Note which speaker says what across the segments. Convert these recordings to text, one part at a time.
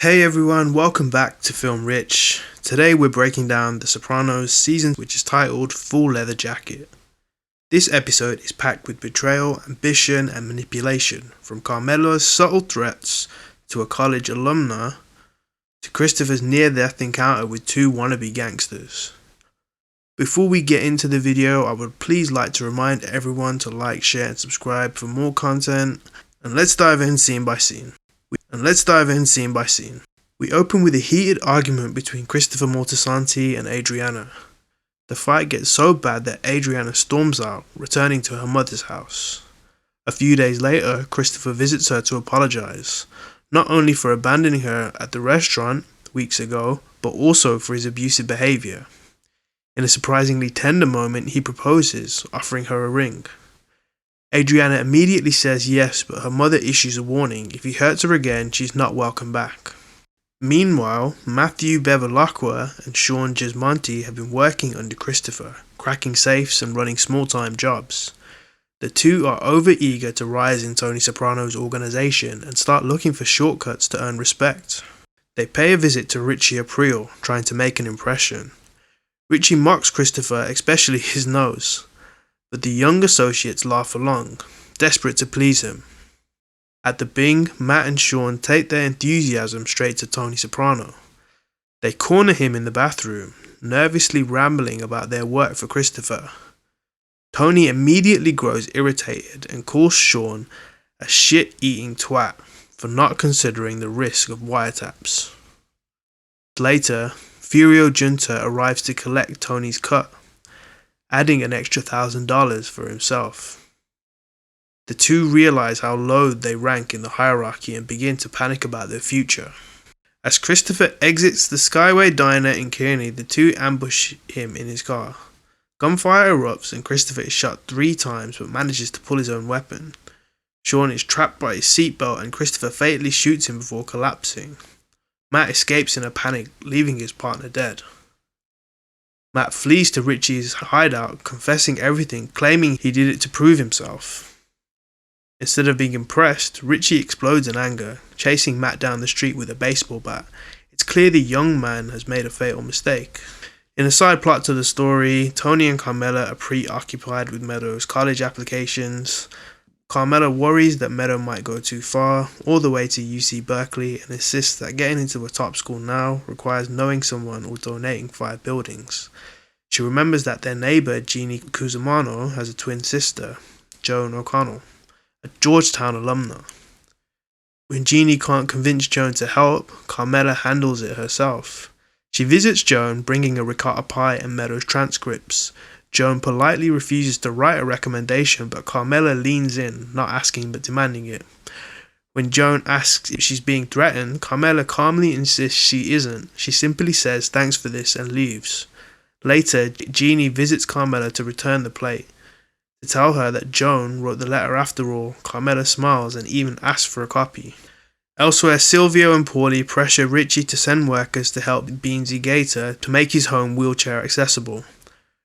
Speaker 1: Hey everyone, welcome back to Film Rich. Today we're breaking down the Sopranos season, which is titled Full Leather Jacket. This episode is packed with betrayal, ambition and manipulation, from Carmela's subtle threats to a college alumna to Christopher's near-death encounter with two wannabe gangsters. Before we get into the video, I would please like to remind everyone to like, share and subscribe for more content, and let's dive in scene by scene. We open with a heated argument between Christopher Moltisanti and Adriana. The fight gets so bad that Adriana storms out, returning to her mother's house. A few days later, Christopher visits her to apologize, not only for abandoning her at the restaurant weeks ago, but also for his abusive behavior. In a surprisingly tender moment, he proposes, offering her a ring. Adriana immediately says yes, but her mother issues a warning: if he hurts her again, she's not welcome back. Meanwhile, Matthew Bevilacqua and Sean Gismonti have been working under Christopher, cracking safes and running small-time jobs. The two are over-eager to rise in Tony Soprano's organization and start looking for shortcuts to earn respect. They pay a visit to Richie April, trying to make an impression. Richie mocks Christopher, especially his nose, but the young associates laugh along, desperate to please him. At the Bing, Matt and Sean take their enthusiasm straight to Tony Soprano. They corner him in the bathroom, nervously rambling about their work for Christopher. Tony immediately grows irritated and calls Sean a shit-eating twat for not considering the risk of wiretaps. Later, Furio Junta arrives to collect Tony's cut, adding an extra $1,000 for himself. The two realize how low they rank in the hierarchy and begin to panic about their future. As Christopher exits the Skyway Diner in Kearney, the two ambush him in his car. Gunfire erupts and Christopher is shot 3 times but manages to pull his own weapon. Sean is trapped by his seatbelt and Christopher fatally shoots him before collapsing. Matt escapes in a panic, leaving his partner dead. Matt flees to Richie's hideout, confessing everything, claiming he did it to prove himself. Instead of being impressed, Richie explodes in anger, chasing Matt down the street with a baseball bat. It's clear the young man has made a fatal mistake. In a side plot to the story, Tony and Carmela are preoccupied with Meadow's college applications. Carmela worries that Meadow might go too far, all the way to UC Berkeley, and insists that getting into a top school now requires knowing someone or donating 5 buildings. She remembers that their neighbor, Jeannie Cusimano, has a twin sister, Joan O'Connell, a Georgetown alumna. When Jeannie can't convince Joan to help, Carmela handles it herself. She visits Joan, bringing a ricotta pie and Meadow's transcripts. Joan politely refuses to write a recommendation, but Carmela leans in, not asking but demanding it. When Joan asks if she's being threatened, Carmela calmly insists she isn't. She simply says thanks for this and leaves. Later, Jeannie visits Carmela to return the plate. To tell her that Joan wrote the letter after all, Carmela smiles and even asks for a copy. Elsewhere, Silvio and Paulie pressure Richie to send workers to help Beansy Gator to make his home wheelchair accessible.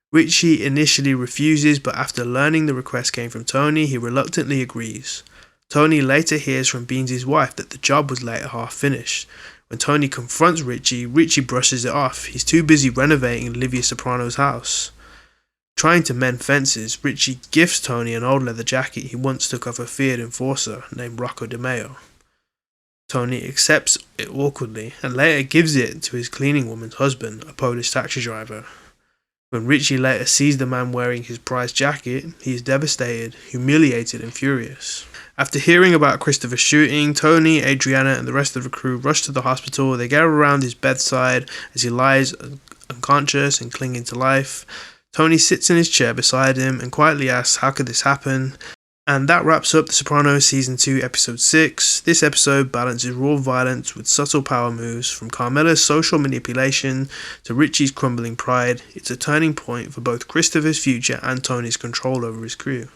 Speaker 1: Richie initially refuses, but after learning the request came from Tony, he reluctantly agrees. Tony later hears from Beansy's wife that the job was later half finished. When Tony confronts Richie, Richie brushes it off. He's too busy renovating Livia Soprano's house. Trying to mend fences, Richie gifts Tony an old leather jacket he once took off a feared enforcer named Rocco DeMeo. Tony accepts it awkwardly and later gives it to his cleaning woman's husband, a Polish taxi driver. When Richie later sees the man wearing his prized jacket, he is devastated, humiliated and furious. After hearing about Christopher's shooting, Tony, Adriana and the rest of the crew rush to the hospital. They gather around his bedside as he lies unconscious and clinging to life. Tony sits in his chair beside him and quietly asks, how could this happen? And that wraps up The Sopranos Season 2 Episode 6. This episode balances raw violence with subtle power moves, from Carmela's social manipulation to Richie's crumbling pride. It's a turning point for both Christopher's future and Tony's control over his crew.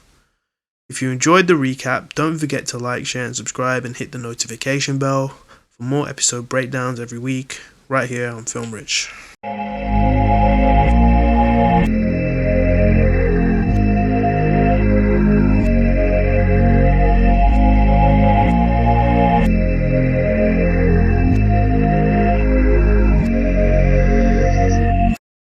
Speaker 1: If you enjoyed the recap, don't forget to like, share and subscribe and hit the notification bell for more episode breakdowns every week, right here on Film Rich.